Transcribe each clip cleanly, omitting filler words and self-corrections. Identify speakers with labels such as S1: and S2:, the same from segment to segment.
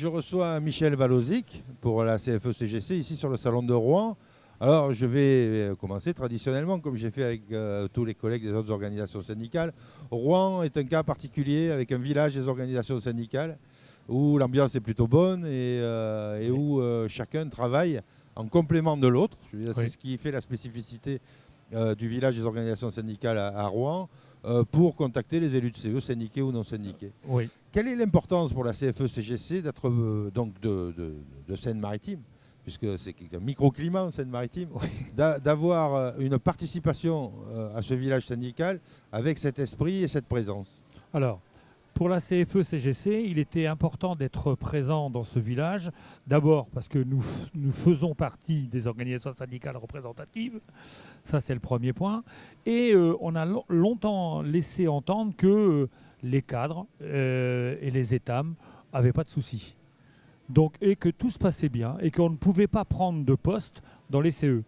S1: je reçois Michel Valozic pour la CFE-CGC ici sur le salon de Rouen. Alors, je vais commencer traditionnellement, comme j'ai fait avec tous les collègues des autres organisations syndicales. Rouen est un cas particulier avec un village des organisations syndicales où l'ambiance est plutôt bonne et où chacun travaille en complément de l'autre. C'est ce qui fait la spécificité du village des organisations syndicales à Rouen pour contacter les élus de CE, syndiqués ou non syndiqués.
S2: Oui.
S1: Quelle est l'importance pour la CFE-CGC d'être donc de Seine-Maritime, puisque c'est un microclimat en Seine-Maritime, d'avoir une participation à ce village syndical avec cet esprit et cette présence?
S2: Alors, pour la CFE-CGC, il était important d'être présent dans ce village. D'abord parce que nous faisons partie des organisations syndicales représentatives. Ça, c'est le premier point. Et on a longtemps laissé entendre que les cadres et les états n'avaient pas de soucis. Donc, et que tout se passait bien et qu'on ne pouvait pas prendre de poste dans les CE.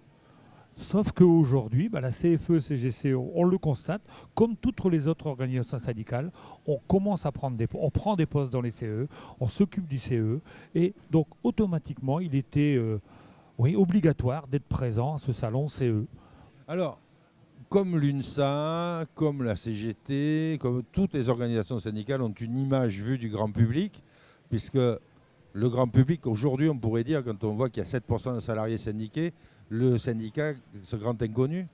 S2: Sauf qu'aujourd'hui, la CFE-CGC, on le constate, comme toutes les autres organisations syndicales, on commence à on prend des postes dans les CE, on s'occupe du CE, et donc automatiquement, il était obligatoire d'être présent à ce salon CE.
S1: Alors, comme l'UNSA, comme la CGT, comme toutes les organisations syndicales ont une image vue du grand public, puisque le grand public, aujourd'hui, on pourrait dire, quand on voit qu'il y a 7% de salariés syndiqués, le syndicat, ce grand inconnu,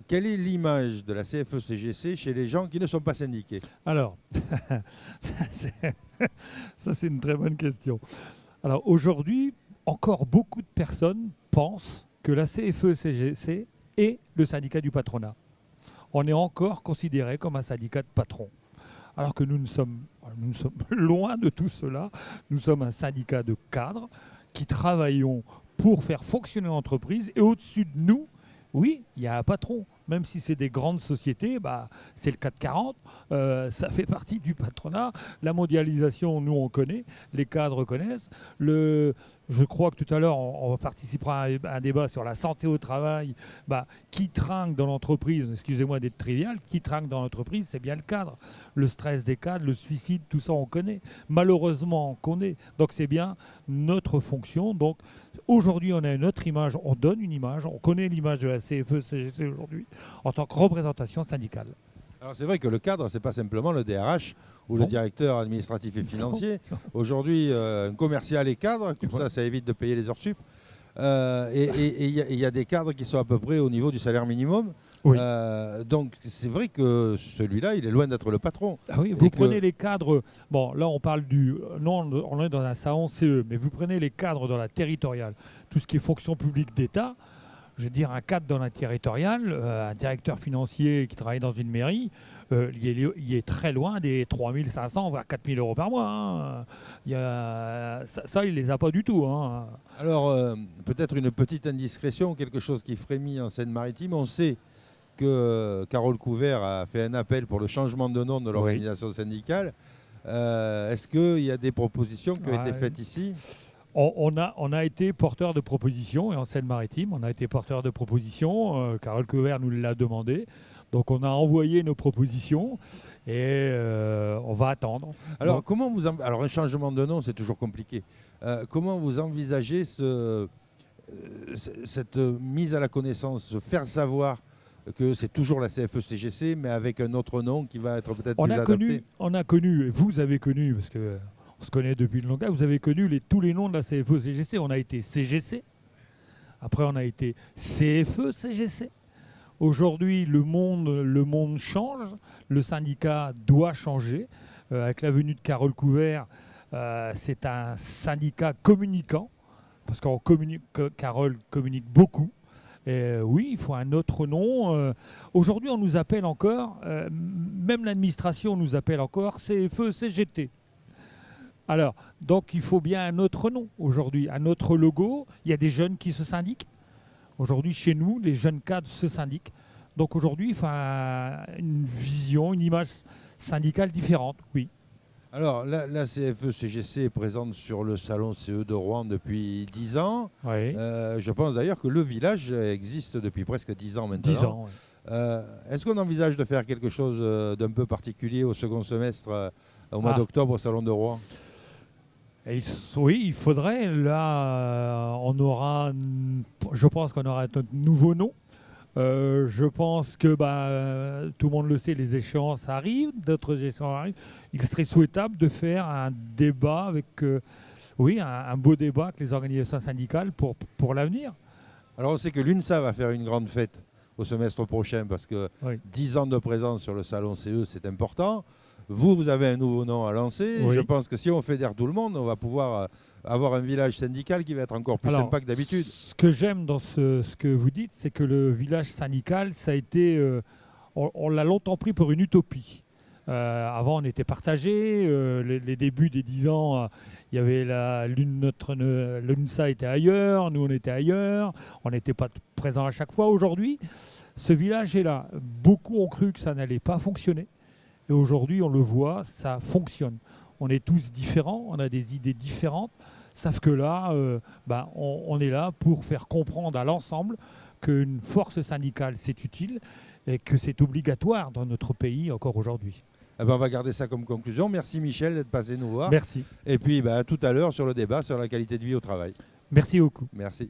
S1: quelle est l'image de la CFE-CGC chez les gens qui ne sont pas syndiqués?
S2: Alors, ça c'est une très bonne question. Alors aujourd'hui, encore beaucoup de personnes pensent que la CFE-CGC est le syndicat du patronat. On est encore considéré comme un syndicat de patrons. Alors que nous sommes loin de tout cela. Nous sommes un syndicat de cadres qui travaillons pour faire fonctionner l'entreprise. Et au-dessus de nous, oui, il y a un patron. Même si c'est des grandes sociétés, c'est le 440, ça fait partie du patronat. La mondialisation, nous, on connaît, les cadres connaissent. Je crois que tout à l'heure, on participera à un débat sur la santé au travail. Qui trinque dans l'entreprise, excusez-moi d'être trivial, qui trinque dans l'entreprise, c'est bien le cadre. Le stress des cadres, le suicide, tout ça, on connaît. Malheureusement, on connaît. Donc, c'est bien notre fonction. Donc, aujourd'hui, on a une autre image, on donne une image, on connaît l'image de la CFE-CGC aujourd'hui en tant que représentation syndicale.
S1: Alors c'est vrai que le cadre, ce n'est pas simplement le DRH ou le directeur administratif et financier. Aujourd'hui, un commercial est cadre, comme ça évite de payer les heures sup. Et il y a des cadres qui sont à peu près au niveau du salaire minimum.
S2: Oui.
S1: Donc c'est vrai que celui-là, il est loin d'être le patron.
S2: Ah oui, vous prenez les cadres, bon là on parle non, on est dans un salon CE, mais vous prenez les cadres dans la territoriale, tout ce qui est fonction publique d'État. Je veux dire, un cadre dans la territoriale, un directeur financier qui travaille dans une mairie, il est très loin des 3 500 voire 4 000 euros par mois. Hein. Ça, il ne les a pas du tout. Hein.
S1: Alors, peut-être une petite indiscrétion, quelque chose qui frémit en Seine-Maritime. On sait que Carole Couvert a fait un appel pour le changement de nom de l'organisation syndicale. Est-ce qu'il y a des propositions qui ont été faites ici ?
S2: On a été porteur de propositions, et en Seine-Maritime, on a été porteur de propositions. Carole Couvert nous l'a demandé. Donc on a envoyé nos propositions et on va attendre.
S1: Alors, alors un changement de nom, c'est toujours compliqué. Comment vous envisagez cette mise à la connaissance, faire savoir que c'est toujours la CFE-CGC, mais avec un autre nom qui va être peut-être plus adapté?
S2: On a connu, et vous avez connu, parce que on se connaît depuis le longtemps, vous avez connu tous les noms de la CFE-CGC. On a été CGC, après on a été CFE-CGC. Aujourd'hui, le monde change, le syndicat doit changer. Avec la venue de Carole Couvert, c'est un syndicat communicant, parce que Carole communique beaucoup. Et oui, il faut un autre nom. Aujourd'hui, on nous appelle encore, même l'administration nous appelle encore CFE-CGT. Alors, donc il faut bien un autre nom aujourd'hui, un autre logo. Il y a des jeunes qui se syndiquent. Aujourd'hui, chez nous, les jeunes cadres se syndiquent. Donc aujourd'hui, il faut une vision, une image syndicale différente, oui.
S1: Alors, la CFE-CGC est présente sur le salon CE de Rouen depuis 10 ans.
S2: Oui.
S1: Je pense d'ailleurs que le village existe depuis presque 10 ans maintenant.
S2: 10 ans, oui.
S1: Est-ce qu'on envisage de faire quelque chose d'un peu particulier au second semestre, au mois d'octobre, au salon de Rouen ?
S2: Oui, il faudrait. Là, je pense qu'on aura un nouveau nom. Je pense que tout le monde le sait, les échéances arrivent, d'autres échéances arrivent. Il serait souhaitable de faire un débat avec, un beau débat avec les organisations syndicales pour l'avenir.
S1: Alors on sait que l'UNSA va faire une grande fête au semestre prochain parce que 10 ans de présence sur le salon CE, c'est important. Vous avez un nouveau nom à lancer.
S2: Oui.
S1: Je pense que si on fédère tout le monde, on va pouvoir avoir un village syndical qui va être encore plus sympa que d'habitude.
S2: Ce que j'aime dans ce que vous dites, c'est que le village syndical, ça a été, on l'a longtemps pris pour une utopie. Avant, on était partagés. Les débuts des 10 ans, il y avait l'UNSA était ailleurs, nous on était ailleurs. On n'était pas présents à chaque fois. Aujourd'hui, ce village est là. Beaucoup ont cru que ça n'allait pas fonctionner. Et aujourd'hui, on le voit, ça fonctionne. On est tous différents, on a des idées différentes, sauf que là, on est là pour faire comprendre à l'ensemble qu'une force syndicale, c'est utile et que c'est obligatoire dans notre pays encore aujourd'hui.
S1: On va garder ça comme conclusion. Merci Michel d'être passé nous voir.
S2: Merci.
S1: Et puis tout à l'heure sur le débat sur la qualité de vie au travail.
S2: Merci beaucoup.
S1: Merci.